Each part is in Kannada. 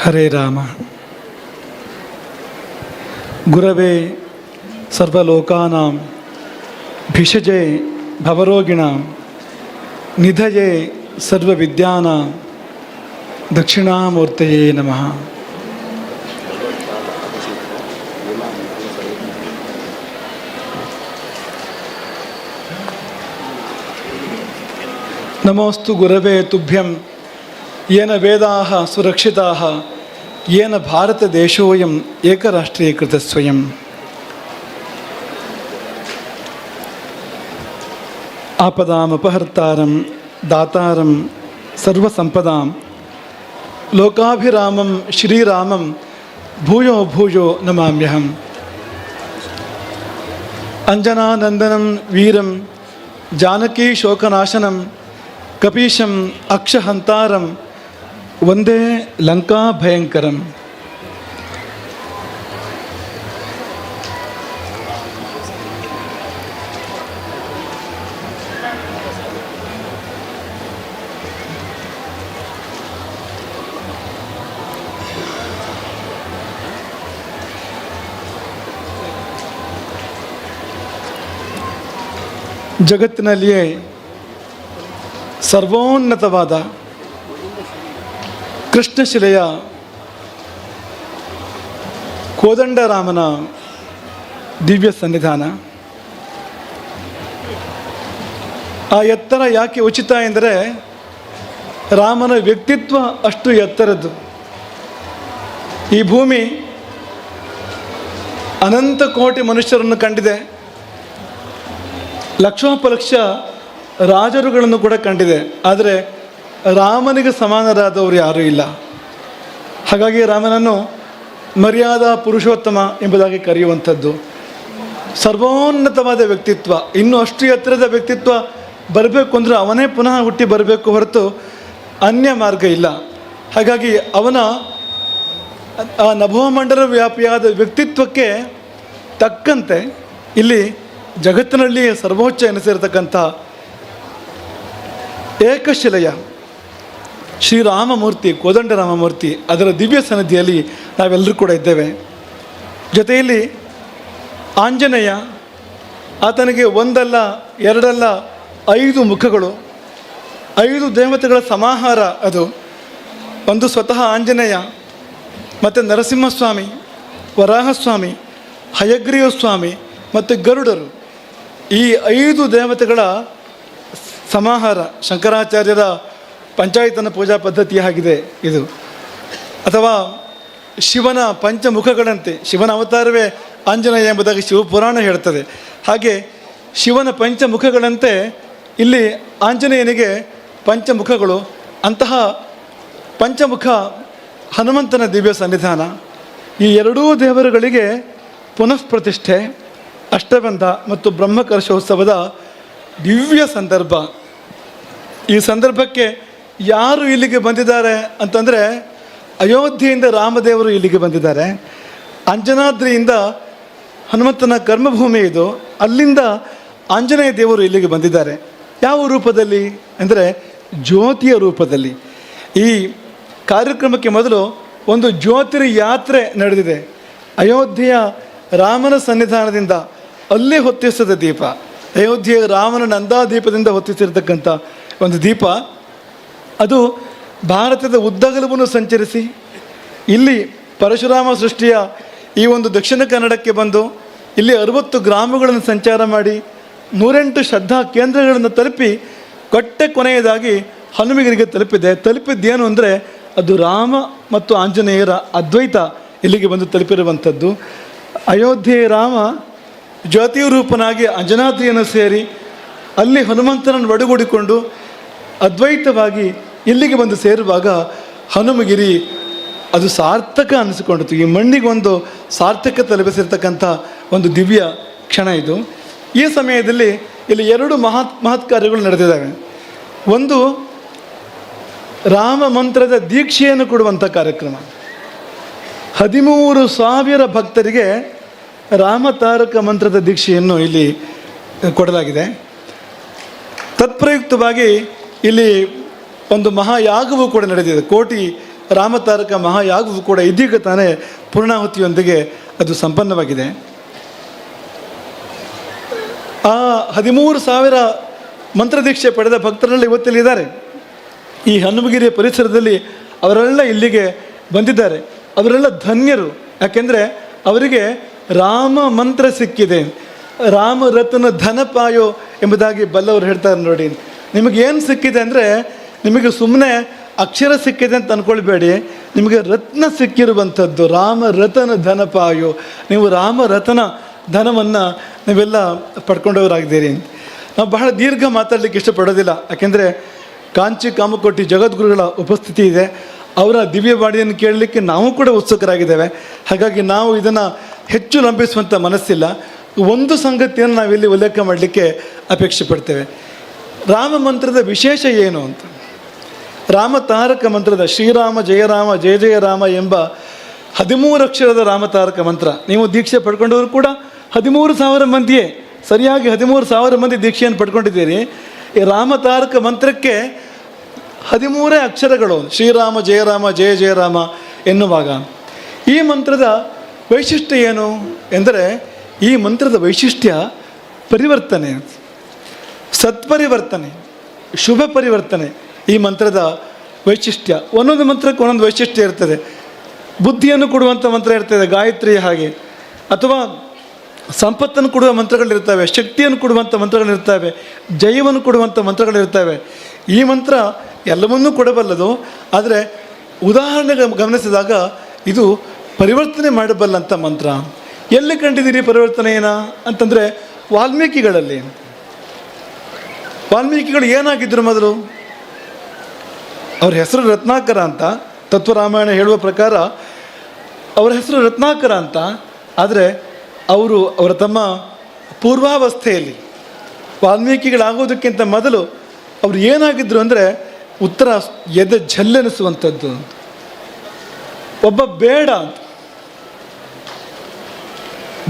ಹರೇ ರಾಮ. ಗುರವೇ ಸರ್ವಲೋಕಾನಾಂ ಭಿಷಜೇ ಭವರೋಗಿಣಾಂ ನಿಧಯೇ ಸರ್ವವಿದ್ಯಾನಾಂ ದಕ್ಷಿಣಾಮೂರ್ತಯೇ ನಮಃ. ನಮೋಸ್ತು ಗುರವೇ ತುಭ್ಯಂ ಯೇನ ವೇದಾಃ ಸುರಕ್ಷಿತಾಃ ಯೇನ ಭಾರತದೇಶೋಯಂ ಏಕರಾಷ್ಟ್ರೀಕೃತ ಸ್ವಯಂ. ಆಪದಾಮಪಹರ್ತಾರಂ ದಾತಾರಂ ಸರ್ವಸಂಪದಾಂ ಲೋಕಾಭಿರಾಮಂ ಶ್ರೀರಾಮಂ ಭೂಯೋ ಭೂಯೋ ನಮಾಮ್ಯಹಂ. ಅಂಜನಾನಂದನಂ ವೀರಂ ಜಾನಕೀ ಶೋಕನಾಶನಂ ಕಪೀಶಂ ಅಕ್ಷಹಂತಾರಂ ವಂದೇ ಲಂಕಾ ಭಯಂಕರಂ. ಜಗತ್ತಿನಲ್ಲಿಯೇ ಸರ್ವೋನ್ನತವಾದ ಕೃಷ್ಣಶಿಲೆಯ ಕೋದಂಡರಾಮನ ದಿವ್ಯ ಸನ್ನಿಧಾನ. ಆ ಎತ್ತರ ಯಾಕೆ ಉಚಿತ ಎಂದರೆ ರಾಮನ ವ್ಯಕ್ತಿತ್ವ ಅಷ್ಟು ಎತ್ತರದ್ದು. ಈ ಭೂಮಿ ಅನಂತ ಕೋಟಿ ಮನುಷ್ಯರನ್ನು ಕಂಡಿದೆ, ಲಕ್ಷೋಪಲಕ್ಷ ರಾಜರುಗಳನ್ನು ಕೂಡ ಕಂಡಿದೆ. ಆದರೆ ರಾಮನಿಗೆ ಸಮಾನರಾದವರು ಯಾರೂ ಇಲ್ಲ. ಹಾಗಾಗಿ ರಾಮನನ್ನು ಮರ್ಯಾದಾ ಪುರುಷೋತ್ತಮ ಎಂಬುದಾಗಿ ಕರೆಯುವಂಥದ್ದು. ಸರ್ವೋನ್ನತವಾದ ವ್ಯಕ್ತಿತ್ವ. ಇನ್ನೂ ಅಷ್ಟು ಎತ್ತರದ ವ್ಯಕ್ತಿತ್ವ ಬರಬೇಕು ಅಂದರೆ ಅವನೇ ಪುನಃ ಹುಟ್ಟಿ ಬರಬೇಕು ಹೊರತು ಅನ್ಯ ಮಾರ್ಗ ಇಲ್ಲ. ಹಾಗಾಗಿ ಅವನ ಆ ನಭೋಮಂಡಲ ವ್ಯಾಪಿಯಾದ ವ್ಯಕ್ತಿತ್ವಕ್ಕೆ ತಕ್ಕಂತೆ ಇಲ್ಲಿ ಜಗತ್ತಿನಲ್ಲಿ ಸರ್ವೋಚ್ಚ ಎನಿಸಿರತಕ್ಕಂಥ ಏಕಶಿಲೆಯ ಶ್ರೀರಾಮಮೂರ್ತಿ, ಕೋದಂಡರಾಮಮೂರ್ತಿ, ಅದರ ದಿವ್ಯ ಸನ್ನಿಧಿಯಲ್ಲಿ ನಾವೆಲ್ಲರೂ ಕೂಡ ಇದ್ದೇವೆ. ಜೊತೆಯಲ್ಲಿ ಆಂಜನೇಯ, ಆತನಿಗೆ ಒಂದಲ್ಲ ಎರಡಲ್ಲ 5 ಮುಖಗಳು, 5 ದೇವತೆಗಳ ಸಮಾಹಾರ ಅದು. ಒಂದು ಸ್ವತಃ ಆಂಜನೇಯ, ಮತ್ತು ನರಸಿಂಹಸ್ವಾಮಿ, ವರಾಹಸ್ವಾಮಿ, ಹಯಗ್ರೀವ ಸ್ವಾಮಿ ಮತ್ತು ಗರುಡರು. ಈ 5 ದೇವತೆಗಳ ಸಮಾಹಾರ ಶಂಕರಾಚಾರ್ಯರ ಪಂಚಾಯತನ ಪೂಜಾ ಪದ್ಧತಿ ಆಗಿದೆ ಇದು. ಅಥವಾ ಶಿವನ ಪಂಚಮುಖಗಳಂತೆ, ಶಿವನ ಅವತಾರವೇ ಆಂಜನೇಯ ಎಂಬುದಾಗಿ ಶಿವಪುರಾಣ ಹೇಳ್ತದೆ. ಹಾಗೆ ಶಿವನ ಪಂಚಮುಖಗಳಂತೆ ಇಲ್ಲಿ ಆಂಜನೇಯನಿಗೆ ಪಂಚಮುಖಗಳು. ಅಂತಹ ಪಂಚಮುಖ ಹನುಮಂತನ ದಿವ್ಯ ಸನ್ನಿಧಾನ. ಈ ಎರಡೂ ದೇವರುಗಳಿಗೆ ಪುನಃ ಪ್ರತಿಷ್ಠೆ, ಅಷ್ಟಬಂಧ ಮತ್ತು ಬ್ರಹ್ಮಕಲಶೋತ್ಸವದ ದಿವ್ಯ ಸಂದರ್ಭ. ಈ ಸಂದರ್ಭಕ್ಕೆ ಯಾರು ಇಲ್ಲಿಗೆ ಬಂದಿದ್ದಾರೆ ಅಂತಂದರೆ, ಅಯೋಧ್ಯೆಯಿಂದ ರಾಮದೇವರು ಇಲ್ಲಿಗೆ ಬಂದಿದ್ದಾರೆ, ಅಂಜನಾದ್ರಿಯಿಂದ ಹನುಮಂತನ ಕರ್ಮಭೂಮಿ ಇದು, ಅಲ್ಲಿಂದ ಆಂಜನೇಯ ದೇವರು ಇಲ್ಲಿಗೆ ಬಂದಿದ್ದಾರೆ. ಯಾವ ರೂಪದಲ್ಲಿ ಅಂದರೆ ಜ್ಯೋತಿಯ ರೂಪದಲ್ಲಿ. ಈ ಕಾರ್ಯಕ್ರಮಕ್ಕೆ ಮೊದಲು ಒಂದು ಜ್ಯೋತಿರ್ ಯಾತ್ರೆ ನಡೆದಿದೆ. ಅಯೋಧ್ಯೆಯ ರಾಮನ ಸನ್ನಿಧಾನದಿಂದ ಅಲ್ಲಿ ಹೊತ್ತಿಸಿದ ದೀಪ, ಅಯೋಧ್ಯೆಯ ರಾಮನ ನಂದಾದೀಪದಿಂದ ಹೊತ್ತಿಸಿರ್ತಕ್ಕಂಥ ಒಂದು ದೀಪ, ಅದು ಭಾರತದ ಉದ್ದಗಲವನ್ನು ಸಂಚರಿಸಿ ಇಲ್ಲಿ ಪರಶುರಾಮ ಸೃಷ್ಟಿಯ ಈ ಒಂದು ದಕ್ಷಿಣ ಕನ್ನಡಕ್ಕೆ ಬಂದು ಇಲ್ಲಿ 60 ಗ್ರಾಮಗಳನ್ನು ಸಂಚಾರ ಮಾಡಿ 108 ಶ್ರದ್ಧಾ ಕೇಂದ್ರಗಳನ್ನು ತಲುಪಿ ಕೊನೆಯದಾಗಿ ಹನುಮಗಿರಿಗೆ ತಲುಪಿದ್ದೇನು ಅಂದರೆ ಅದು ರಾಮ ಮತ್ತು ಆಂಜನೇಯರ ಅದ್ವೈತ ಇಲ್ಲಿಗೆ ಬಂದು ತಲುಪಿರುವಂಥದ್ದು. ಅಯೋಧ್ಯೆಯ ರಾಮ ಜ್ಯೋತಿ ರೂಪನಾಗಿ ಅಂಜನಾದ್ರಿಯನ್ನು ಸೇರಿ ಅಲ್ಲಿ ಹನುಮಂತನನ್ನು ಒಡಗೂಡಿಕೊಂಡು ಅದ್ವೈತವಾಗಿ ಇಲ್ಲಿಗೆ ಬಂದು ಸೇರುವಾಗ ಹನುಮಗಿರಿ ಅದು ಸಾರ್ಥಕ ಅನಿಸಿಕೊಂಡಿತು. ಈ ಮಣ್ಣಿಗೊಂದು ಸಾರ್ಥಕತೆ ಲಭಿಸಿರ್ತಕ್ಕಂಥ ಒಂದು ದಿವ್ಯ ಕ್ಷಣ ಇದು. ಈ ಸಮಯದಲ್ಲಿ ಇಲ್ಲಿ 2 ಮಹತ್ ಕಾರ್ಯಗಳು ನಡೆದಿದ್ದಾವೆ. ಒಂದು ರಾಮ ಮಂತ್ರದ ದೀಕ್ಷೆಯನ್ನು ಕೊಡುವಂಥ ಕಾರ್ಯಕ್ರಮ. 13,000 ಭಕ್ತರಿಗೆ ರಾಮತಾರಕ ಮಂತ್ರದ ದೀಕ್ಷೆಯನ್ನು ಇಲ್ಲಿ ಕೊಡಲಾಗಿದೆ. ತತ್ಪ್ರಯುಕ್ತವಾಗಿ ಇಲ್ಲಿ ಒಂದು ಮಹಾಯಾಗವೂ ಕೂಡ ನಡೆದಿದೆ. ಕೋಟಿ ರಾಮತಾರಕ ಮಹಾಯಾಗವು ಕೂಡ ಇದೀಗ ತಾನೇ ಪೂರ್ಣಾಹುತಿಯೊಂದಿಗೆ ಅದು ಸಂಪನ್ನವಾಗಿದೆ. ಆ 13,000 ಮಂತ್ರದೀಕ್ಷೆ ಪಡೆದ ಭಕ್ತರಲ್ಲಿ ಇವತ್ತಲ್ಲಿದ್ದಾರೆ. ಈ ಹನುಮಗಿರಿಯ ಪರಿಸರದಲ್ಲಿ ಅವರೆಲ್ಲ ಇಲ್ಲಿಗೆ ಬಂದಿದ್ದಾರೆ. ಅವರೆಲ್ಲ ಧನ್ಯರು. ಯಾಕೆಂದರೆ ಅವರಿಗೆ ರಾಮ ಮಂತ್ರ ಸಿಕ್ಕಿದೆ. ರಾಮ ರತ್ನ ಧನಪಾಯೋ ಎಂಬುದಾಗಿ ಬಲ್ಲವರು ಹೇಳ್ತಾರೆ. ನೋಡಿ, ನಿಮಗೇನು ಸಿಕ್ಕಿದೆ ಅಂದರೆ, ನಿಮಗೆ ಸುಮ್ಮನೆ ಅಕ್ಷರ ಸಿಕ್ಕಿದೆ ಅಂತ ಅಂದ್ಕೊಳ್ಬೇಡಿ, ನಿಮಗೆ ರತ್ನ ಸಿಕ್ಕಿರುವಂಥದ್ದು. ರಾಮ ರತನ ಧನಪಾಯೋ, ನೀವು ರಾಮ ರತನ ಧನವನ್ನು ನೀವೆಲ್ಲ ಪಡ್ಕೊಂಡವರಾಗಿದ್ದೀರಿ. ನಾವು ಬಹಳ ದೀರ್ಘ ಮಾತಾಡಲಿಕ್ಕೆ ಇಷ್ಟಪಡೋದಿಲ್ಲ. ಯಾಕೆಂದರೆ ಕಾಂಚಿ ಕಾಮಕೋಟಿ ಜಗದ್ಗುರುಗಳ ಉಪಸ್ಥಿತಿ ಇದೆ. ಅವರ ದಿವ್ಯವಾಣಿಯನ್ನು ಕೇಳಲಿಕ್ಕೆ ನಾವು ಕೂಡ ಉತ್ಸುಕರಾಗಿದ್ದೇವೆ. ಹಾಗಾಗಿ ನಾವು ಇದನ್ನು ಹೆಚ್ಚು ನಂಬಿಸುವಂಥ ಮನಸ್ಸಿಲ್ಲ. ಒಂದು ಸಂಗತಿಯನ್ನು ನಾವಿಲ್ಲಿ ಉಲ್ಲೇಖ ಮಾಡಲಿಕ್ಕೆ ಅಪೇಕ್ಷೆ ಪಡ್ತೇವೆ. ರಾಮ ಮಂತ್ರದ ವಿಶೇಷ ಏನು ಅಂತ. ರಾಮತಾರಕ ಮಂತ್ರದ ಶ್ರೀರಾಮ ಜಯರಾಮ ಜಯ ಜಯ ರಾಮ ಎಂಬ 13 ಅಕ್ಷರದ ರಾಮತಾರಕ ಮಂತ್ರ, ನೀವು ದೀಕ್ಷೆ ಪಡ್ಕೊಂಡವರು ಕೂಡ 13,000 ಮಂದಿಯೇ, ಸರಿಯಾಗಿ 13,000 ಮಂದಿ ದೀಕ್ಷೆಯನ್ನು ಪಡ್ಕೊಂಡಿದ್ದೀರಿ. ಈ ರಾಮತಾರಕ ಮಂತ್ರಕ್ಕೆ 13 ಅಕ್ಷರಗಳು, ಶ್ರೀರಾಮ ಜಯರಾಮ ಜಯ ಜಯ ರಾಮ ಎನ್ನುವಾಗ. ಈ ಮಂತ್ರದ ವೈಶಿಷ್ಟ್ಯ ಏನು ಎಂದರೆ, ಈ ಮಂತ್ರದ ವೈಶಿಷ್ಟ್ಯ ಪರಿವರ್ತನೆ, ಸತ್ಪರಿವರ್ತನೆ, ಶುಭ ಪರಿವರ್ತನೆ. ಈ ಮಂತ್ರದ ವೈಶಿಷ್ಟ್ಯ. ಒಂದೊಂದು ಮಂತ್ರಕ್ಕೆ ಒಂದೊಂದು ವೈಶಿಷ್ಟ್ಯ ಇರ್ತದೆ. ಬುದ್ಧಿಯನ್ನು ಕೊಡುವಂಥ ಮಂತ್ರ ಇರ್ತದೆ, ಗಾಯತ್ರಿ ಹಾಗೆ. ಅಥವಾ ಸಂಪತ್ತನ್ನು ಕೊಡುವ ಮಂತ್ರಗಳಿರ್ತವೆ, ಶಕ್ತಿಯನ್ನು ಕೊಡುವಂಥ ಮಂತ್ರಗಳಿರ್ತವೆ, ಜಯವನ್ನು ಕೊಡುವಂಥ ಮಂತ್ರಗಳಿರ್ತವೆ. ಈ ಮಂತ್ರ ಎಲ್ಲವನ್ನೂ ಕೊಡಬಲ್ಲದು. ಆದರೆ ಉದಾಹರಣೆಗೆ ಗಮನಿಸಿದಾಗ ಇದು ಪರಿವರ್ತನೆ ಮಾಡಬಲ್ಲಂಥ ಮಂತ್ರ. ಎಲ್ಲಿ ಕಂಡಿದ್ದೀರಿ ಪರಿವರ್ತನೆಯೇನ ಅಂತಂದರೆ, ವಾಲ್ಮೀಕಿಗಳಲ್ಲಿ. ವಾಲ್ಮೀಕಿಗಳು ಏನಾಗಿದ್ದರು ಮೊದಲು? ಅವ್ರ ಹೆಸರು ರತ್ನಾಕರ ಅಂತ ತತ್ವರಾಮಾಯಣ ಹೇಳುವ ಪ್ರಕಾರ ಅವರ ಹೆಸರು ರತ್ನಾಕರ ಅಂತ. ಆದರೆ ಅವರ ತಮ್ಮ ಪೂರ್ವಾವಸ್ಥೆಯಲ್ಲಿ ವಾಲ್ಮೀಕಿಗಳಾಗೋದಕ್ಕಿಂತ ಮೊದಲು ಅವರು ಏನಾಗಿದ್ದರು ಅಂದರೆ, ಉತ್ತರ ಎದೆ ಝಲ್ಲೆನಿಸುವಂಥದ್ದು. ಒಬ್ಬ ಬೇಡ ಅಂತ.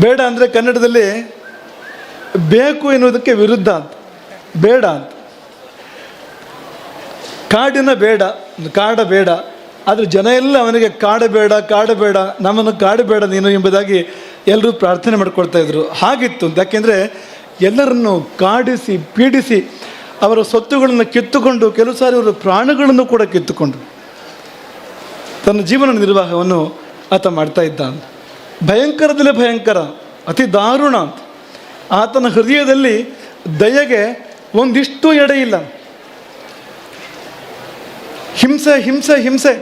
ಬೇಡ ಅಂದರೆ ಕನ್ನಡದಲ್ಲಿ ಬೇಕು ಎನ್ನುವುದಕ್ಕೆ ವಿರುದ್ಧ ಅಂತ. ಬೇಡ ಅಂತ. ಕಾಡಿನ ಬೇಡ, ಕಾಡ ಬೇಡ. ಆದರೆ ಜನ ಎಲ್ಲ ಅವನಿಗೆ ಕಾಡಬೇಡ ಕಾಡಬೇಡ, ನಮ್ಮನ್ನು ಕಾಡಬೇಡ ನೀನು ಎಂಬುದಾಗಿ ಎಲ್ಲರೂ ಪ್ರಾರ್ಥನೆ ಮಾಡ್ಕೊಳ್ತಾ ಇದ್ರು. ಹಾಗಿತ್ತು. ಯಾಕೆಂದರೆ ಎಲ್ಲರನ್ನು ಕಾಡಿಸಿ ಪೀಡಿಸಿ ಅವರ ಸೊತ್ತುಗಳನ್ನು ಕಿತ್ತುಕೊಂಡು, ಕೆಲವು ಸಾರಿ ಅವರ ಪ್ರಾಣಗಳನ್ನು ಕೂಡ ಕಿತ್ತುಕೊಂಡು ತನ್ನ ಜೀವನ ನಿರ್ವಾಹವನ್ನು ಆತ ಮಾಡ್ತಾ ಇದ್ದ. ಭಯಂಕರದಲ್ಲೇ ಭಯಂಕರ, ಅತಿ ದಾರುಣ ಅಂತ. ಆತನ ಹೃದಯದಲ್ಲಿ ದಯೆಗೆ ಒಂದಿಷ್ಟು ಎಡೆ ಇಲ್ಲ. ಹಿಂಸೆ ಹಿಂಸೆ ಹಿಂಸೆ,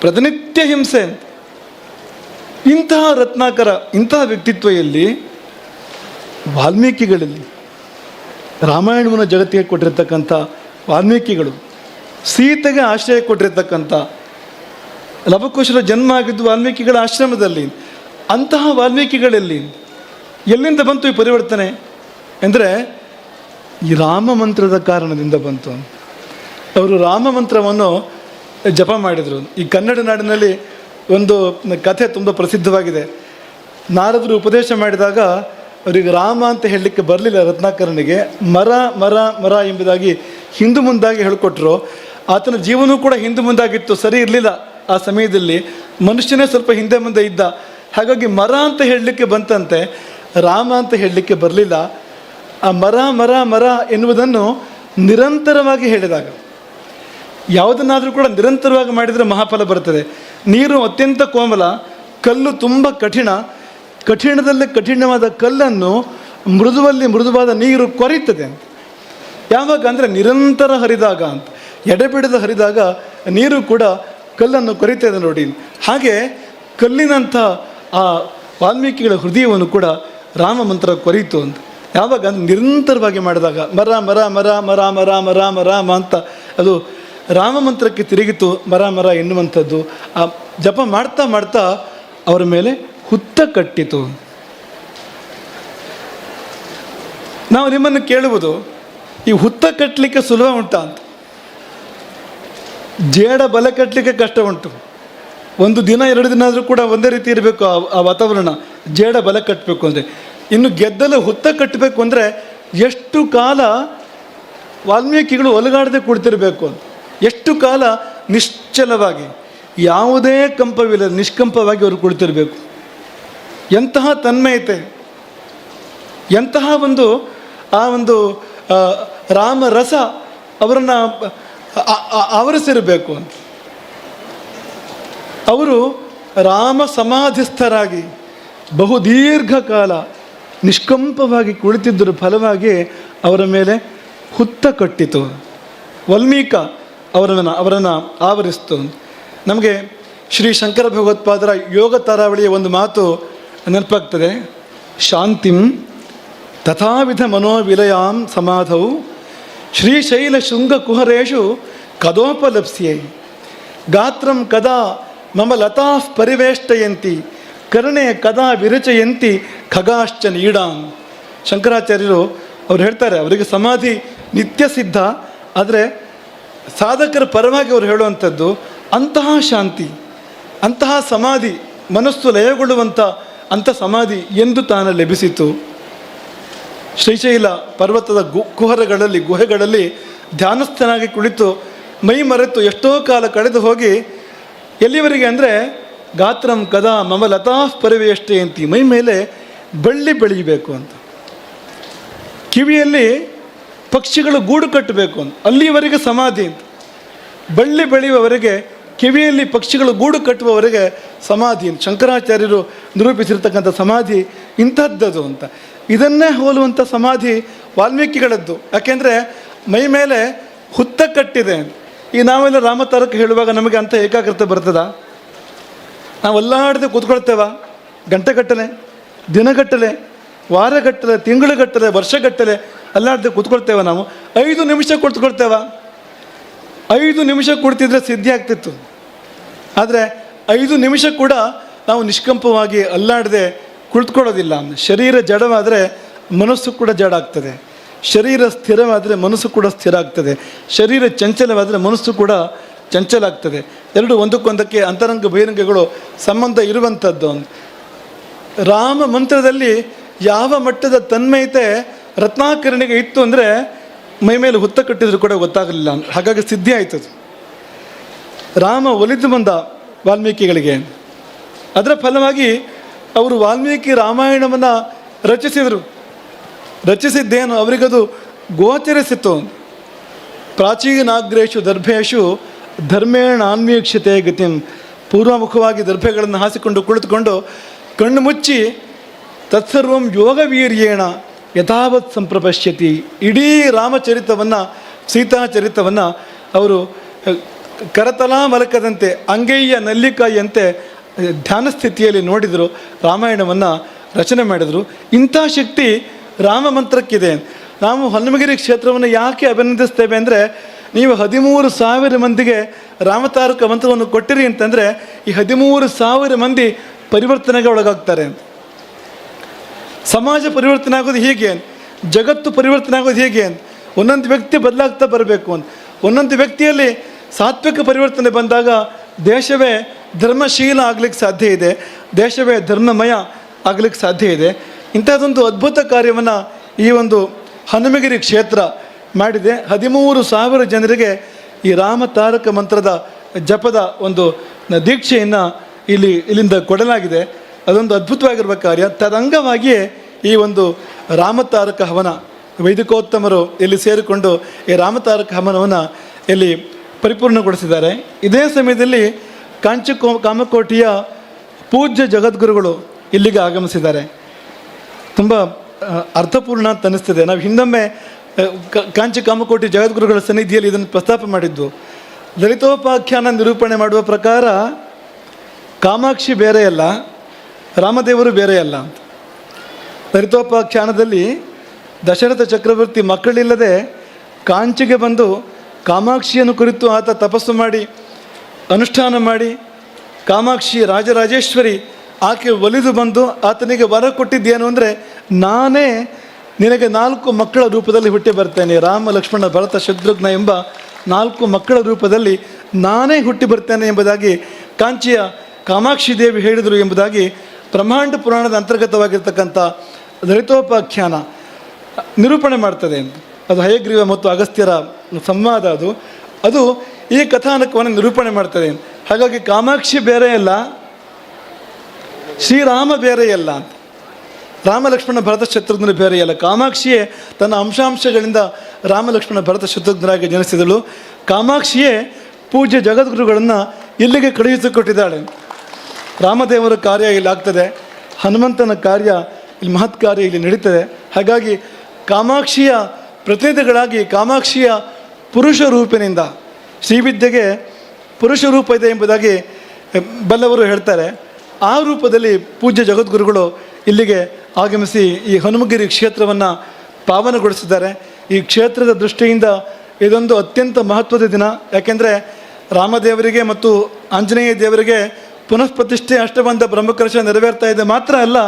ಪ್ರತಿನಿತ್ಯ ಹಿಂಸೆ. ಇಂತಹ ರತ್ನಾಕರ, ಇಂತಹ ವ್ಯಕ್ತಿತ್ವ ಎಲ್ಲಿ? ವಾಲ್ಮೀಕಿಗಳಲ್ಲಿ. ರಾಮಾಯಣವನ್ನು ಜಗತ್ತಿಗೆ ಕೊಟ್ಟಿರ್ತಕ್ಕಂಥ ವಾಲ್ಮೀಕಿಗಳು, ಸೀತೆಗೆ ಆಶ್ರಯ ಕೊಟ್ಟಿರ್ತಕ್ಕಂಥ, ಲವಕುಶರ ಜನ್ಮ ಆಗಿದ್ದು ವಾಲ್ಮೀಕಿಗಳ ಆಶ್ರಮದಲ್ಲಿ. ಅಂತಹ ವಾಲ್ಮೀಕಿಗಳಲ್ಲಿ ಎಲ್ಲಿಂದ ಬಂತು ಈ ಪರಿವರ್ತನೆ ಅಂದರೆ, ಈ ರಾಮ ಮಂತ್ರದ ಕಾರಣದಿಂದ ಬಂತು. ಅವರು ರಾಮ ಮಂತ್ರವನ್ನು ಜಪ ಮಾಡಿದರು. ಈ ಕನ್ನಡ ನಾಡಿನಲ್ಲಿ ಒಂದು ಕಥೆ ತುಂಬ ಪ್ರಸಿದ್ಧವಾಗಿದೆ. ನಾರದರು ಉಪದೇಶ ಮಾಡಿದಾಗ ಅವರಿಗೆ ರಾಮ ಅಂತ ಹೇಳಲಿಕ್ಕೆ ಬರಲಿಲ್ಲ ರತ್ನಾಕರನಿಗೆ. ಮರ ಮರ ಮರ ಎಂಬುದಾಗಿ ಹಿಂದು ಮುಂದಾಗಿ ಹೇಳಿಕೊಟ್ರು. ಆತನ ಜೀವನವೂ ಕೂಡ ಹಿಂದು ಮುಂದಾಗಿತ್ತು, ಸರಿ ಇರಲಿಲ್ಲ. ಆ ಸಮಯದಲ್ಲಿ ಮನುಷ್ಯನೇ ಸ್ವಲ್ಪ ಹಿಂದೆ ಮುಂದೆ ಇದ್ದ. ಹಾಗಾಗಿ ಮರ ಅಂತ ಹೇಳಲಿಕ್ಕೆ ಬಂತಂತೆ, ರಾಮ ಅಂತ ಹೇಳಲಿಕ್ಕೆ ಬರಲಿಲ್ಲ. ಆ ಮರ ಮರ ಮರ ಎನ್ನುವುದನ್ನು ನಿರಂತರವಾಗಿ ಹೇಳಿದಾಗ, ಯಾವುದನ್ನಾದರೂ ಕೂಡ ನಿರಂತರವಾಗಿ ಮಾಡಿದರೆ ಮಹಾಫಲ ಬರ್ತದೆ. ನೀರು ಅತ್ಯಂತ ಕೋಮಲ, ಕಲ್ಲು ತುಂಬ ಕಠಿಣ. ಕಠಿಣದಲ್ಲಿ ಕಠಿಣವಾದ ಕಲ್ಲನ್ನು ಮೃದುವಲ್ಲಿ ಮೃದುವಾದ ನೀರು ಕೊರೀತದೆ ಅಂತ. ಯಾವಾಗ ಅಂದರೆ ನಿರಂತರ ಹರಿದಾಗ ಅಂತ, ಎಡೆಬಿಡದ ಹರಿದಾಗ ನೀರು ಕೂಡ ಕಲ್ಲನ್ನು ಕೊರೀತದೆ ನೋಡಿ. ಹಾಗೆ ಕಲ್ಲಿನಂಥ ಆ ವಾಲ್ಮೀಕಿಗಳ ಹೃದಯವನ್ನು ಕೂಡ ರಾಮ ಮಂತ್ರ ಕೊರೀತು ಅಂತ. ಯಾವಾಗ ಅಂದರೆ ನಿರಂತರವಾಗಿ ಮಾಡಿದಾಗ, ಮರ ಮರ ಮರ ಮರ ಮರ ಮರ ಮರ ಅಂತ ಅದು ರಾಮ ಮಂತ್ರಕ್ಕೆ ತಿರುಗಿತು. ಮರ ಮರ ಎನ್ನುವಂಥದ್ದು ಆ ಜಪ ಮಾಡ್ತಾ ಮಾಡ್ತಾ ಅವರ ಮೇಲೆ ಹುತ್ತ ಕಟ್ಟಿತು. ನಾವು ನಿಮ್ಮನ್ನು ಕೇಳುವುದು, ಈ ಹುತ್ತ ಕಟ್ಟಲಿಕ್ಕೆ ಸುಲಭ ಉಂಟಾ ಅಂತ. ಜೇಡ ಬಲ ಕಟ್ಟಲಿಕ್ಕೆ ಕಷ್ಟ ಉಂಟು. ಒಂದು ದಿನ 2 ದಿನ ಆದರೂ ಕೂಡ ಒಂದೇ ರೀತಿ ಇರಬೇಕು ಆ ವಾತಾವರಣ. ಜೇಡ ಬಲ ಕಟ್ಟಬೇಕು ಅಂದರೆ, ಇನ್ನು ಗೆದ್ದಲು ಹುತ್ತ ಕಟ್ಟಬೇಕು ಅಂದರೆ ಎಷ್ಟು ಕಾಲ ವಾಲ್ಮೀಕಿಗಳು ಒಲಗಾಡದೆ ಕುಳಿತಿರಬೇಕು ಅಂತ, ಎಷ್ಟು ಕಾಲ ನಿಶ್ಚಲವಾಗಿ, ಯಾವುದೇ ಕಂಪವಿಲ್ಲ, ನಿಷ್ಕಂಪವಾಗಿ ಅವರು ಕುಳಿತಿರಬೇಕು. ಎಂತಹ ತನ್ಮಯತೆ, ಎಂತಹ ಒಂದು ಆ ಒಂದು ರಾಮರಸ ಅವರನ್ನು ಆವರಿಸಿರಬೇಕು ಅಂತ. ಅವರು ರಾಮ ಸಮಾಧಿಸ್ಥರಾಗಿ ಬಹುದೀರ್ಘಕಾಲ ನಿಷ್ಕಂಪವಾಗಿ ಕುಳಿತಿದ್ದರ ಫಲವಾಗಿ ಅವರ ಮೇಲೆ ಹುತ್ತ ಕಟ್ಟಿತು, ವಾಲ್ಮೀಕ ಅವರನ್ನು ಆವರಿಸಿತು. ನಮಗೆ ಶ್ರೀ ಶಂಕರ ಭಗವತ್ಪಾದರ ಯೋಗ ತಾರಾವಳಿಯ ಒಂದು ಮಾತು ನೆನಪಾಗ್ತದೆ. ಶಾಂತಿಂ ತಥಾವಿಧ ಮನೋವಿಲಯಾಂ ಸಮಾಧೌ ಶ್ರೀಶೈಲ ಶೃಂಗ ಕುಹರೇಶು ಕದೋಪಲಪ್ಸ್ಯೈ ಗಾತ್ರಂ ಕದಾ ಮಮ ಲತಾ ಪರಿವೇಷ್ಟಯಂತಿ ಕರ್ಣೆ ಕದಾ ವಿರಚಯಂತಿ ಖಗಾಶ್ಚ ನೀಡಾಂ. ಶಂಕರಾಚಾರ್ಯರು ಅವ್ರು ಹೇಳ್ತಾರೆ, ಅವರಿಗೆ ಸಮಾಧಿ ನಿತ್ಯ ಸಿದ್ಧ, ಆದರೆ ಸಾಧಕರ ಪರವಾಗಿ ಅವರು ಹೇಳುವಂಥದ್ದು ಅಂತಹ ಶಾಂತಿ, ಅಂತಹ ಸಮಾಧಿ, ಮನಸ್ಸು ಲಯಗೊಳ್ಳುವಂಥ ಅಂಥ ಸಮಾಧಿ ಎಂದು ತಾನು ಲಭಿಸಿತು. ಶ್ರೀಶೈಲ ಪರ್ವತದ ಕುಹರಗಳಲ್ಲಿ, ಗುಹೆಗಳಲ್ಲಿ ಧ್ಯಾನಸ್ಥನಾಗಿ ಕುಳಿತು ಮೈ ಮರೆತು ಎಷ್ಟೋ ಕಾಲ ಕಳೆದು ಹೋಗಿ ಎಲ್ಲಿವರೆಗೆ ಅಂದರೆ ಗಾತ್ರಂ ಕದಾ ಮಮ ಲತಾ ಪರಿವೇಷ್ಟಯಂತಿ, ಮೈ ಮೇಲೆ ಬಳ್ಳಿ ಬೆಳೀಬೇಕು ಅಂತ, ಕಿವಿಯಲ್ಲಿ ಪಕ್ಷಿಗಳು ಗೂಡು ಕಟ್ಟಬೇಕು ಅಂತ, ಅಲ್ಲಿವರೆಗೆ ಸಮಾಧಿ ಅಂತ. ಬಳ್ಳಿ ಬೆಳೆಯುವವರೆಗೆ, ಕಿವಿಯಲ್ಲಿ ಪಕ್ಷಿಗಳು ಗೂಡು ಕಟ್ಟುವವರೆಗೆ ಸಮಾಧಿ ಅಂತ ಶಂಕರಾಚಾರ್ಯರು ನಿರೂಪಿಸಿರ್ತಕ್ಕಂಥ ಸಮಾಧಿ ಇಂಥದ್ದದು ಅಂತ. ಇದನ್ನೇ ಹೋಲುವಂಥ ಸಮಾಧಿ ವಾಲ್ಮೀಕಿಗಳದ್ದು. ಯಾಕೆಂದರೆ ಮೈ ಮೇಲೆ ಹುತ್ತ ಕಟ್ಟಿದೆ. ಈ ನಾವೆಲ್ಲ ರಾಮತಾರಕ ಹೇಳುವಾಗ ನಮಗೆ ಅಂಥ ಏಕಾಗ್ರತೆ ಬರ್ತದ? ನಾವು ಅಲ್ಲಾಡದೆ ಕೂತ್ಕೊಳ್ತೇವ ಗಂಟೆಗಟ್ಟಲೆ, ದಿನಗಟ್ಟಲೆ, ವಾರಗಟ್ಟಲೆ, ತಿಂಗಳುಗಟ್ಟಲೆ, ವರ್ಷಗಟ್ಟಲೆ ಅಲ್ಲಾಡದೆ ಕೂತ್ಕೊಳ್ತೇವೆ. ನಾವು 5 ನಿಮಿಷ ಕೂತ್ಕೊಳ್ತೇವ. 5 ನಿಮಿಷ ಕೊಡ್ತಿದ್ರೆ ಸಿದ್ಧಿ ಆಗ್ತಿತ್ತು. ಆದರೆ 5 ನಿಮಿಷ ಕೂಡ ನಾವು ನಿಷ್ಕಂಪವಾಗಿ ಅಲ್ಲಾಡದೆ ಕುಳಿತುಕೊಳ್ಳೋದಿಲ್ಲ. ಶರೀರ ಜಡವಾದರೆ ಮನಸ್ಸು ಕೂಡ ಜಡ ಆಗ್ತದೆ, ಶರೀರ ಸ್ಥಿರವಾದರೆ ಮನಸ್ಸು ಕೂಡ ಸ್ಥಿರ ಆಗ್ತದೆ, ಶರೀರ ಚಂಚಲವಾದರೆ ಮನಸ್ಸು ಕೂಡ ಚಂಚಲ ಆಗ್ತದೆ. ಎರಡು ಒಂದಕ್ಕೊಂದಕ್ಕೆ ಅಂತರಂಗ ಬಹಿರಂಗಗಳು ಸಂಬಂಧ ಇರುವಂಥದ್ದು. ರಾಮ ಮಂತ್ರದಲ್ಲಿ ಯಾವ ಮಟ್ಟದ ತನ್ಮಯತೆ ರತ್ನಾಕರಣಿಗೆ ಇತ್ತು ಅಂದರೆ ಮೈ ಮೇಲೆ ಹುತ್ತ ಕಟ್ಟಿದ್ರು ಕೂಡ ಗೊತ್ತಾಗಲಿಲ್ಲ. ಹಾಗಾಗಿ ಸಿದ್ಧಿ ಆಯ್ತದು. ರಾಮ ಒಲಿದು ಬಂದ ವಾಲ್ಮೀಕಿಗಳಿಗೆ. ಅದರ ಫಲವಾಗಿ ಅವರು ವಾಲ್ಮೀಕಿ ರಾಮಾಯಣವನ್ನು ರಚಿಸಿದರು. ರಚಿಸಿದ್ದೇನು ಅವರಿಗದು ಗೋಚರಿಸಿತ್ತು. ಪ್ರಾಚೀನಾಗ್ರೇಶು ದರ್ಭೇಶು ಧರ್ಮೇಣ ಅನ್ವೀಕ್ಷತೆ ಗತಿಂ. ಪೂರ್ವಮುಖವಾಗಿ ದರ್ಭೆಗಳನ್ನು ಹಾಸಿಕೊಂಡು ಕುಳಿತುಕೊಂಡು ಕಣ್ಣು ಮುಚ್ಚಿ ತತ್ಸರ್ವಂ ಯೋಗವೀರ್ಯೇಣ ಯಥಾವತ್ ಸಂಪ್ರಪಶ್ಯತಿ. ಇಡೀ ರಾಮಚರಿತವನ್ನು, ಸೀತಾಚರಿತವನ್ನು ಅವರು ಕರತಲಾ ಮಲಕದಂತೆ, ಅಂಗೈಯ ನಲ್ಲಿಕಾಯಿಯಂತೆ ಧ್ಯಾನ ಸ್ಥಿತಿಯಲ್ಲಿ ನೋಡಿದರು, ರಾಮಾಯಣವನ್ನು ರಚನೆ ಮಾಡಿದರು. ಇಂಥ ಶಕ್ತಿ ರಾಮ ಮಂತ್ರಕ್ಕಿದೆ. ನಾವು ಹನುಮಗಿರಿ ಕ್ಷೇತ್ರವನ್ನು ಯಾಕೆ ಅಭಿನಂದಿಸ್ತೇವೆ ಅಂದರೆ, ನೀವು 13,000 ಮಂದಿಗೆ ರಾಮತಾರಕ ಮಂತ್ರವನ್ನು ಕೊಟ್ಟಿರಿ ಅಂತಂದರೆ ಈ 13,000 ಮಂದಿ ಪರಿವರ್ತನೆಗೆ ಒಳಗಾಗ್ತಾರೆ. ಸಮಾಜ ಪರಿವರ್ತನೆ ಆಗೋದು ಹೀಗೆ, ಜಗತ್ತು ಪರಿವರ್ತನೆ ಆಗೋದು ಹೀಗೆ. ಒಂದೊಂದು ವ್ಯಕ್ತಿ ಬದಲಾಗ್ತಾ ಬರಬೇಕು ಅಂತ. ಒಂದೊಂದು ವ್ಯಕ್ತಿಯಲ್ಲಿ ಸಾತ್ವಿಕ ಪರಿವರ್ತನೆ ಬಂದಾಗ ದೇಶವೇ ಧರ್ಮಶೀಲ ಆಗಲಿಕ್ಕೆ ಸಾಧ್ಯ ಇದೆ, ದೇಶವೇ ಧರ್ಮಮಯ ಆಗಲಿಕ್ಕೆ ಸಾಧ್ಯ ಇದೆ. ಇಂಥದ್ದೊಂದು ಅದ್ಭುತ ಕಾರ್ಯವನ್ನು ಈ ಒಂದು ಹನುಮಗಿರಿ ಕ್ಷೇತ್ರ ಮಾಡಿದೆ. 13,000 ಜನರಿಗೆ ಈ ರಾಮತಾರಕ ಮಂತ್ರದ ಜಪದ ಒಂದು ದೀಕ್ಷೆಯನ್ನು ಇಲ್ಲಿಂದ ಕೊಡಲಾಗಿದೆ. ಅದೊಂದು ಅದ್ಭುತವಾಗಿರುವ ಕಾರ್ಯ. ತದಂಗವಾಗಿಯೇ ಈ ಒಂದು ರಾಮತಾರಕ ಹವನ, ವೈದಿಕೋತ್ತಮರು ಇಲ್ಲಿ ಸೇರಿಕೊಂಡು ಈ ರಾಮತಾರಕ ಹವನವನ್ನು ಇಲ್ಲಿ ಪರಿಪೂರ್ಣಗೊಳಿಸಿದ್ದಾರೆ. ಇದೇ ಸಮಯದಲ್ಲಿ ಕಾಮಕೋಟಿಯ ಪೂಜ್ಯ ಜಗದ್ಗುರುಗಳು ಇಲ್ಲಿಗೆ ಆಗಮಿಸಿದ್ದಾರೆ. ತುಂಬ ಅರ್ಥಪೂರ್ಣ ಅಂತ ಅನ್ನಿಸ್ತದೆ. ನಾವು ಹಿಂದೊಮ್ಮೆ ಕಾಮಕೋಟಿ ಜಗದ್ಗುರುಗಳ ಸನ್ನಿಧಿಯಲ್ಲಿ ಇದನ್ನು ಪ್ರಸ್ತಾಪ ಮಾಡಿದ್ದು. ಲಲಿತೋಪಾಖ್ಯಾನ ನಿರೂಪಣೆ ಮಾಡುವ ಪ್ರಕಾರ ಕಾಮಾಕ್ಷಿ ಬೇರೆಯಲ್ಲ, ರಾಮದೇವರು ಬೇರೆಯಲ್ಲ ಅಂತ. ಲಲಿತೋಪಾಖ್ಯಾನದಲ್ಲಿ ದಶರಥ ಚಕ್ರವರ್ತಿ ಮಕ್ಕಳಿಲ್ಲದೆ ಕಾಂಚಿಗೆ ಬಂದು ಕಾಮಾಕ್ಷಿಯನ್ನು ಕುರಿತು ಆತ ತಪಸ್ಸು ಮಾಡಿ ಅನುಷ್ಠಾನ ಮಾಡಿ ಕಾಮಾಕ್ಷಿ ರಾಜರಾಜೇಶ್ವರಿ ಆಕೆ ಒಲಿದು ಬಂದು ಆತನಿಗೆ ವರ ಕೊಟ್ಟಿದ್ದೇನು ಅಂದರೆ, ನಾನೇ ನಿನಗೆ 4 ಮಕ್ಕಳ ರೂಪದಲ್ಲಿ ಹುಟ್ಟಿ ಬರ್ತೇನೆ, ರಾಮ ಲಕ್ಷ್ಮಣ ಭರತ ಶತ್ರುಘ್ನ ಎಂಬ 4 ಮಕ್ಕಳ ರೂಪದಲ್ಲಿ ನಾನೇ ಹುಟ್ಟಿ ಬರ್ತೇನೆ ಎಂಬುದಾಗಿ ಕಾಂಚಿಯ ಕಾಮಾಕ್ಷಿ ದೇವಿ ಹೇಳಿದರು ಎಂಬುದಾಗಿ ಬ್ರಹ್ಮಾಂಡ ಪುರಾಣದ ಅಂತರ್ಗತವಾಗಿರ್ತಕ್ಕಂಥ ಲಲಿತೋಪಾಖ್ಯಾನ ನಿರೂಪಣೆ ಮಾಡ್ತದೆ. ಅದು ಹಯಗ್ರೀವ ಮತ್ತು ಅಗಸ್ತ್ಯರ ಸಂವಾದ. ಅದು ಈ ಕಥಾನಕವನ್ನು ನಿರೂಪಣೆ ಮಾಡ್ತದೆ. ಹಾಗಾಗಿ ಕಾಮಾಕ್ಷಿ ಬೇರೆ ಅಲ್ಲ, ಶ್ರೀರಾಮ ಬೇರೆ ಅಲ್ಲ ಅಂತ. ರಾಮ ಲಕ್ಷ್ಮಣ ಭರತ ಶತ್ರುಘ್ನ ಬೇರೆ ಅಲ್ಲ. ಕಾಮಾಕ್ಷಿಯೇ ತನ್ನ ಅಂಶಾಂಶಗಳಿಂದ ರಾಮ ಲಕ್ಷ್ಮಣ ಭರತ ಶತ್ರುಘ್ನರಾಗಿ ಜನಿಸಿದಳು. ಕಾಮಾಕ್ಷಿಯೇ ಪೂಜ್ಯ ಜಗದ್ಗುರುಗಳನ್ನು ಇಲ್ಲಿಗೆ ಕಳುಹಿಸಿಕೊಟ್ಟಿದ್ದಾಳೆ. ರಾಮದೇವರ ಕಾರ್ಯ ಇಲ್ಲಿ ಆಗ್ತದೆ, ಹನುಮಂತನ ಕಾರ್ಯ ಇಲ್ಲಿ ಮಹತ್ ಕಾರ್ಯ ಇಲ್ಲಿ ನಡೀತದೆ. ಹಾಗಾಗಿ ಕಾಮಾಕ್ಷಿಯ ಪ್ರತಿನಿಧಿಗಳಾಗಿ ಕಾಮಾಕ್ಷಿಯ ಪುರುಷ ರೂಪಿನಿಂದ ಶ್ರೀವಿದ್ಯೆಗೆ ಪುರುಷ ರೂಪ ಇದೆ ಎಂಬುದಾಗಿ ಬಲ್ಲವರು ಹೇಳ್ತಾರೆ. ಆ ರೂಪದಲ್ಲಿ ಪೂಜ್ಯ ಜಗದ್ಗುರುಗಳು ಇಲ್ಲಿಗೆ ಆಗಮಿಸಿ ಈ ಹನುಮಗಿರಿ ಕ್ಷೇತ್ರವನ್ನು ಪಾವನಗೊಳಿಸಿದ್ದಾರೆ. ಈ ಕ್ಷೇತ್ರದ ದೃಷ್ಟಿಯಿಂದ ಇದೊಂದು ಅತ್ಯಂತ ಮಹತ್ವದ ದಿನ. ಯಾಕೆಂದರೆ ರಾಮದೇವರಿಗೆ ಮತ್ತು ಆಂಜನೇಯ ದೇವರಿಗೆ ಪುನಃ ಪ್ರತಿಷ್ಠೆ ಅಷ್ಟಬಂಧ ಬ್ರಹ್ಮಕಲಶ ನೆರವೇರ್ತಾ ಇದೆ. ಮಾತ್ರ ಅಲ್ಲ,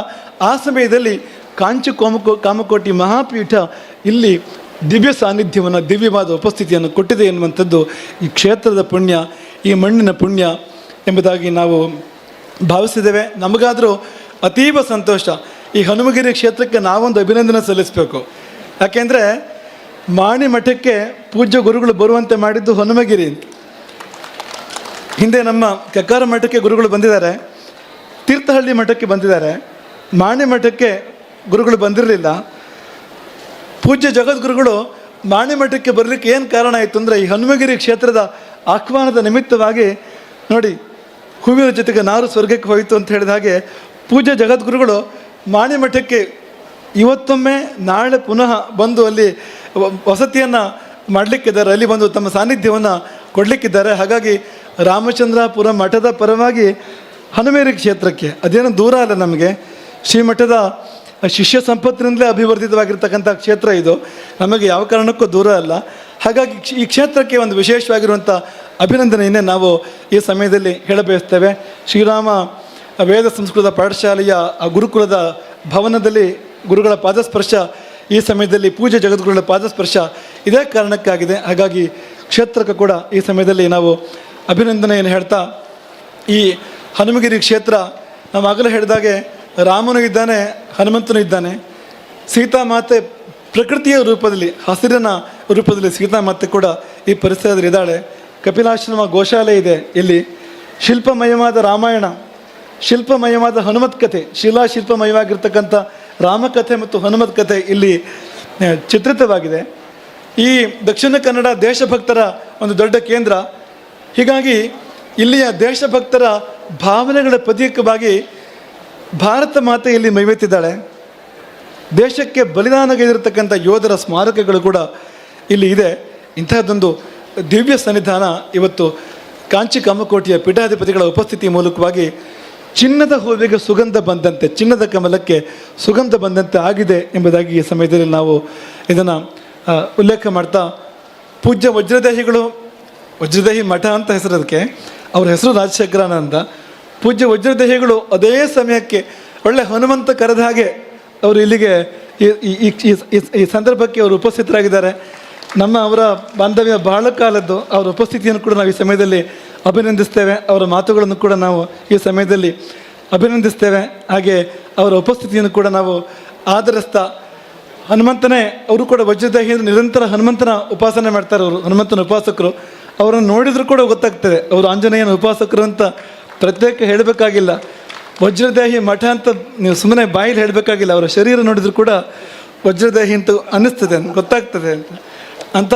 ಆ ಸಮಯದಲ್ಲಿ ಕಾಂಚಿ ಕಾಮಕೋಟಿ ಮಹಾಪೀಠ ಇಲ್ಲಿ ದಿವ್ಯ ಸಾನ್ನಿಧ್ಯವನ್ನು, ದಿವ್ಯವಾದ ಉಪಸ್ಥಿತಿಯನ್ನು ಕೊಟ್ಟಿದೆ ಎನ್ನುವಂಥದ್ದು ಈ ಕ್ಷೇತ್ರದ ಪುಣ್ಯ, ಈ ಮಣ್ಣಿನ ಪುಣ್ಯ ಎಂಬುದಾಗಿ ನಾವು ಭಾವಿಸಿದ್ದೇವೆ. ನಮಗಾದರೂ ಅತೀವ ಸಂತೋಷ. ಈ ಹನುಮಗಿರಿ ಕ್ಷೇತ್ರಕ್ಕೆ ನಾವೊಂದು ಅಭಿನಂದನೆ ಸಲ್ಲಿಸಬೇಕು. ಯಾಕೆಂದರೆ ಮಾಣಿ ಮಠಕ್ಕೆ ಪೂಜ್ಯ ಗುರುಗಳು ಬರುವಂತೆ ಮಾಡಿದ್ದು ಹನುಮಗಿರಿ ಅಂತ. ಹಿಂದೆ ನಮ್ಮ ಕೆಕ್ಕಾರ ಮಠಕ್ಕೆ ಗುರುಗಳು ಬಂದಿದ್ದಾರೆ, ತೀರ್ಥಹಳ್ಳಿ ಮಠಕ್ಕೆ ಬಂದಿದ್ದಾರೆ, ಮಾಣಿ ಮಠಕ್ಕೆ ಗುರುಗಳು ಬಂದಿರಲಿಲ್ಲ. ಪೂಜ್ಯ ಜಗದ್ಗುರುಗಳು ಮಾಣಿ ಮಠಕ್ಕೆ ಬರಲಿಕ್ಕೆ ಏನು ಕಾರಣ ಆಯಿತು ಅಂದರೆ, ಈ ಹನುಮಗಿರಿ ಕ್ಷೇತ್ರದ ಆಹ್ವಾನದ ನಿಮಿತ್ತವಾಗಿ ನೋಡಿ, ಹೂವಿನ ಜೊತೆಗೆ ನಾರು ಸ್ವರ್ಗಕ್ಕೆ ಹೋಯಿತು ಅಂತ ಹೇಳಿದ ಹಾಗೆ ಪೂಜ್ಯ ಜಗದ್ಗುರುಗಳು ಮಾಣಿ ಮಠಕ್ಕೆ ಇವತ್ತೊಮ್ಮೆ ನಾಳೆ ಪುನಃ ಬಂದು ಅಲ್ಲಿ ವಸತಿಯನ್ನು ಮಾಡಲಿಕ್ಕಿದ್ದಾರೆ, ಅಲ್ಲಿ ಬಂದು ತಮ್ಮ ಸಾನ್ನಿಧ್ಯವನ್ನು ಕೊಡಲಿಕ್ಕಿದ್ದಾರೆ. ಹಾಗಾಗಿ ರಾಮಚಂದ್ರಾಪುರ ಮಠದ ಪರವಾಗಿ ಹನುಮೇರಿ ಕ್ಷೇತ್ರಕ್ಕೆ, ಅದೇನು ದೂರ ಅಲ್ಲ ನಮಗೆ, ಶ್ರೀಮಠದ ಶಿಷ್ಯ ಸಂಪತ್ತಿನಿಂದಲೇ ಅಭಿವರ್ಧಿತವಾಗಿರ್ತಕ್ಕಂಥ ಕ್ಷೇತ್ರ ಇದು, ನಮಗೆ ಯಾವ ಕಾರಣಕ್ಕೂ ದೂರ ಅಲ್ಲ. ಹಾಗಾಗಿ ಈ ಕ್ಷೇತ್ರಕ್ಕೆ ಒಂದು ವಿಶೇಷವಾಗಿರುವಂಥ ಅಭಿನಂದನೆಯನ್ನೇ ನಾವು ಈ ಸಮಯದಲ್ಲಿ ಹೇಳಬಯಸ್ತೇವೆ. ಶ್ರೀರಾಮ ವೇದ ಸಂಸ್ಕೃತ ಪಾಠಶಾಲೆಯ ಆ ಗುರುಕುಲದ ಭವನದಲ್ಲಿ ಗುರುಗಳ ಪಾದಸ್ಪರ್ಶ ಈ ಸಮಯದಲ್ಲಿ ಪೂಜ್ಯ ಜಗದ್ಗುರುಗಳ ಪಾದಸ್ಪರ್ಶ ಇದೇ ಕಾರಣಕ್ಕಾಗಿದೆ. ಹಾಗಾಗಿ ಕ್ಷೇತ್ರಕ್ಕೂ ಕೂಡ ಈ ಸಮಯದಲ್ಲಿ ನಾವು ಅಭಿನಂದನೆಯನ್ನು ಹೇಳ್ತಾ, ಈ ಹನುಮಗಿರಿ ಕ್ಷೇತ್ರ ನಾವು ಆಗಲೇ ಹೇಳಿದಾಗೆ ರಾಮನು ಇದ್ದಾನೆ, ಹನುಮಂತನು ಇದ್ದಾನೆ. ಸೀತಾಮಾತೆ ಪ್ರಕೃತಿಯ ರೂಪದಲ್ಲಿ, ಹಸಿರಿನ ರೂಪದಲ್ಲಿ ಸೀತಾಮಾತೆ ಕೂಡ ಈ ಪರಿಸರದಲ್ಲಿ ಇದ್ದಾಳೆ. ಕಪಿಲಾಶ್ರಮ ಗೋಶಾಲೆ ಇದೆ ಇಲ್ಲಿ. ಶಿಲ್ಪಮಯವಾದ ರಾಮಾಯಣ, ಶಿಲ್ಪಮಯವಾದ ಹನುಮತ್ ಕಥೆ, ಶಿಲಾಶಿಲ್ಪಮಯವಾಗಿರ್ತಕ್ಕಂಥ ರಾಮಕಥೆ ಮತ್ತು ಹನುಮತ್ ಕಥೆ ಇಲ್ಲಿ ಚಿತ್ರಿತವಾಗಿದೆ. ಈ ದಕ್ಷಿಣ ಕನ್ನಡ ದೇಶಭಕ್ತರ ಒಂದು ದೊಡ್ಡ ಕೇಂದ್ರ. ಹೀಗಾಗಿ ಇಲ್ಲಿಯ ದೇಶಭಕ್ತರ ಭಾವನೆಗಳ ಪ್ರತೀಕವಾಗಿ ಭಾರತ ಮಾತೆ ಇಲ್ಲಿ ಮೈವೆತ್ತಿದ್ದಾಳೆ. ದೇಶಕ್ಕೆ ಬಲಿದಾನಗೈದಿರತಕ್ಕಂಥ ಯೋಧರ ಸ್ಮಾರಕಗಳು ಕೂಡ ಇಲ್ಲಿ ಇದೆ. ಇಂತಹದ್ದೊಂದು ದಿವ್ಯ ಸನ್ನಿಧಾನ ಇವತ್ತು ಕಾಂಚಿ ಕಾಮಕೋಟಿಯ ಪೀಠಾಧಿಪತಿಗಳ ಉಪಸ್ಥಿತಿಯ ಮೂಲಕವಾಗಿ ಚಿನ್ನದ ಹೂವಿಗೆ ಸುಗಂಧ ಬಂದಂತೆ, ಚಿನ್ನದ ಕಮಲಕ್ಕೆ ಸುಗಂಧ ಬಂದಂತೆ ಆಗಿದೆ ಎಂಬುದಾಗಿ ಈ ಸಮಯದಲ್ಲಿ ನಾವು ಇದನ್ನು ಉಲ್ಲೇಖ ಮಾಡ್ತಾ, ಪೂಜ್ಯ ವಜ್ರದೇಹಿಗಳು, ವಜ್ರದೇಹಿ ಮಠ ಅಂತ ಹೆಸರು ಅದಕ್ಕೆ, ಅವ್ರ ಹೆಸರು ರಾಜಶೇಖರಾನಂದ. ಪೂಜ್ಯ ವಜ್ರದೇಹಿಗಳು ಅದೇ ಸಮಯಕ್ಕೆ ಒಳ್ಳೆ ಹನುಮಂತ ಕರೆದ ಹಾಗೆ ಅವರು ಇಲ್ಲಿಗೆ ಈ ಸಂದರ್ಭಕ್ಕೆ ಅವರು ಉಪಸ್ಥಿತರಾಗಿದ್ದಾರೆ. ಅವರ ಬಾಂಧವ್ಯ ಬಹಳ ಕಾಲದ್ದು. ಅವರ ಉಪಸ್ಥಿತಿಯನ್ನು ಕೂಡ ನಾವು ಈ ಸಮಯದಲ್ಲಿ ಅಭಿನಂದಿಸ್ತೇವೆ. ಅವರ ಮಾತುಗಳನ್ನು ಕೂಡ ನಾವು ಈ ಸಮಯದಲ್ಲಿ ಅಭಿನಂದಿಸ್ತೇವೆ. ಹಾಗೆ ಅವರ ಉಪಸ್ಥಿತಿಯನ್ನು ಕೂಡ ನಾವು ಆಧರಿಸ್ತಾ, ಹನುಮಂತನೇ ಅವರು ಕೂಡ ವಜ್ರದೇಹಿ ನಿರಂತರ ಹನುಮಂತನ ಉಪಾಸನೆ ಮಾಡ್ತಾರೆ. ಅವರು ಹನುಮಂತನ ಉಪಾಸಕರು. ಅವರನ್ನು ನೋಡಿದರೂ ಕೂಡ ಗೊತ್ತಾಗ್ತದೆ ಅವರು ಆಂಜನೇಯನ ಉಪಾಸಕರು ಅಂತ ಪ್ರತ್ಯೇಕ ಹೇಳಬೇಕಾಗಿಲ್ಲ. ವಜ್ರದೇಹಿ ಮಠ ಅಂತ ನೀವು ಸುಮ್ಮನೆ ಬಾಯಲ್ಲಿ ಹೇಳಬೇಕಾಗಿಲ್ಲ. ಅವರ ಶರೀರ ನೋಡಿದರೂ ಕೂಡ ವಜ್ರದೇಹಿ ಅಂತ ಅನ್ನಿಸ್ತದೆ, ಗೊತ್ತಾಗ್ತದೆ ಅಂತ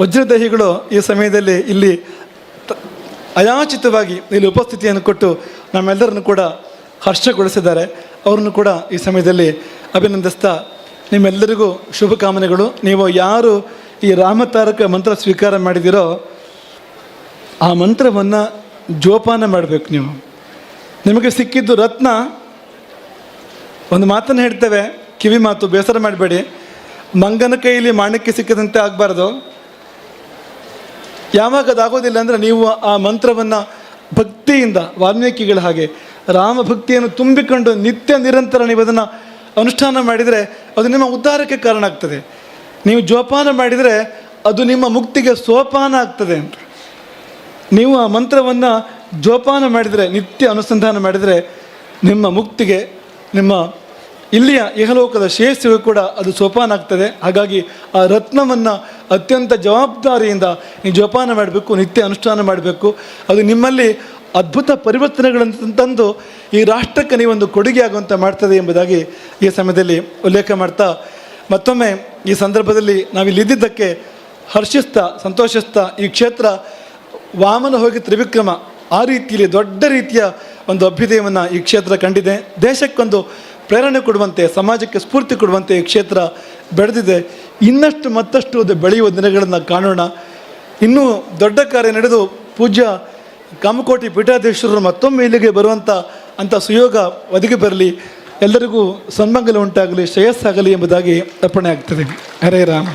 ವಜ್ರದೇಹಿಗಳು ಈ ಸಮಯದಲ್ಲಿ ಇಲ್ಲಿ ಅಯಾಚಿತವಾಗಿ ಇಲ್ಲಿ ಉಪಸ್ಥಿತಿಯನ್ನು ಕೊಟ್ಟು ನಮ್ಮೆಲ್ಲರನ್ನು ಕೂಡ ಹರ್ಷಗೊಳಿಸಿದ್ದಾರೆ. ಅವರನ್ನು ಕೂಡ ಈ ಸಮಯದಲ್ಲಿ ಅಭಿನಂದಿಸ್ತಾ, ನಿಮ್ಮೆಲ್ಲರಿಗೂ ಶುಭಕಾಮನೆಗಳು. ನೀವು ಯಾರು ಈ ರಾಮತಾರಕ ಮಂತ್ರ ಸ್ವೀಕಾರ ಮಾಡಿದಿರೋ ಆ ಮಂತ್ರವನ್ನು ಜೋಪಾನ ಮಾಡಬೇಕು. ನಿಮಗೆ ಸಿಕ್ಕಿದ್ದು ರತ್ನ. ಒಂದು ಮಾತನ್ನು ಹೇಳ್ತೇವೆ, ಕಿವಿ ಮಾತು, ಬೇಸರ ಮಾಡಬೇಡಿ. ಮಂಗನ ಕೈಯಲ್ಲಿ ಮಾಣಿಕ್ಯ ಸಿಕ್ಕದಂತೆ ಆಗಬಾರ್ದು. ಯಾವಾಗ ಅದಾಗೋದಿಲ್ಲ ಅಂದರೆ ನೀವು ಆ ಮಂತ್ರವನ್ನು ಭಕ್ತಿಯಿಂದ, ವಾಲ್ಮೀಕಿಗಳ ಹಾಗೆ ರಾಮ ಭಕ್ತಿಯನ್ನು ತುಂಬಿಕೊಂಡು ನಿತ್ಯ ನಿರಂತರ ನೀವು ಅದನ್ನು ಅನುಷ್ಠಾನ ಮಾಡಿದರೆ ಅದು ನಿಮ್ಮ ಉದ್ಧಾರಕ್ಕೆ ಕಾರಣ ಆಗ್ತದೆ. ನೀವು ಜೋಪಾನ ಮಾಡಿದರೆ ಅದು ನಿಮ್ಮ ಮುಕ್ತಿಗೆ ಸೋಪಾನ ಆಗ್ತದೆ ಅಂತ. ನೀವು ಆ ಮಂತ್ರವನ್ನು ಜೋಪಾನ ಮಾಡಿದರೆ, ನಿತ್ಯ ಅನುಸಂಧಾನ ಮಾಡಿದರೆ ನಿಮ್ಮ ಮುಕ್ತಿಗೆ, ನಿಮ್ಮ ಇಲ್ಲಿಯ ಇಹಲೋಕದ ಶ್ರೇಯಸ್ಸಿಗೂ ಕೂಡ ಅದು ಸೋಪಾನ ಆಗ್ತದೆ. ಹಾಗಾಗಿ ಆ ರತ್ನವನ್ನು ಅತ್ಯಂತ ಜವಾಬ್ದಾರಿಯಿಂದ ನೀವು ಜೋಪಾನ ಮಾಡಬೇಕು, ನಿತ್ಯ ಅನುಷ್ಠಾನ ಮಾಡಬೇಕು. ಅದು ನಿಮ್ಮಲ್ಲಿ ಅದ್ಭುತ ಪರಿವರ್ತನೆಗಳನ್ನು ತಂದು ಈ ರಾಷ್ಟ್ರಕ್ಕೆ ನೀವೊಂದು ಕೊಡುಗೆ ಆಗುವಂಥ ಮಾಡ್ತದೆ ಎಂಬುದಾಗಿ ಈ ಸಮಯದಲ್ಲಿ ಉಲ್ಲೇಖ ಮಾಡ್ತಾ, ಮತ್ತೊಮ್ಮೆ ಈ ಸಂದರ್ಭದಲ್ಲಿ ನಾವಿಲ್ಲಿ ಇದ್ದಿದ್ದಕ್ಕೆ ಹರ್ಷಿಸ್ತಾ ಸಂತೋಷಿಸ್ತಾ, ಈ ಕ್ಷೇತ್ರ ವಾಮನ ಹೋಗಿ ತ್ರಿವಿಕ್ರಮ ಆ ರೀತಿಯಲ್ಲಿ ದೊಡ್ಡ ರೀತಿಯ ಒಂದು ಅಭ್ಯುದಯವನ್ನು ಈ ಕ್ಷೇತ್ರ ಕಂಡಿದೆ. ದೇಶಕ್ಕೊಂದು ಪ್ರೇರಣೆ ಕೊಡುವಂತೆ, ಸಮಾಜಕ್ಕೆ ಸ್ಫೂರ್ತಿ ಕೊಡುವಂತೆ ಈ ಕ್ಷೇತ್ರ ಬೆಳೆದಿದೆ. ಇನ್ನಷ್ಟು ಮತ್ತಷ್ಟು ಅದು ಬೆಳೆಯುವ ದಿನಗಳನ್ನು ಕಾಣೋಣ. ಇನ್ನೂ ದೊಡ್ಡ ಕಾರ್ಯ ನಡೆದು ಪೂಜ್ಯ ಕಾಮಕೋಟಿ ಪೀಠಾಧೀಶರು ಮತ್ತೊಮ್ಮೆ ಇಲ್ಲಿಗೆ ಬರುವಂಥ ಅಂಥ ಸುಯೋಗ ಒದಗಿ ಬರಲಿ, ಎಲ್ಲರಿಗೂ ಸನ್ಮಂಗಲ ಉಂಟಾಗಲಿ, ಶ್ರೇಯಸ್ಸಾಗಲಿ ಎಂಬುದಾಗಿ ಅರ್ಪಣೆ ಆಗ್ತದೆ. ಹರೇ ರಾಮ.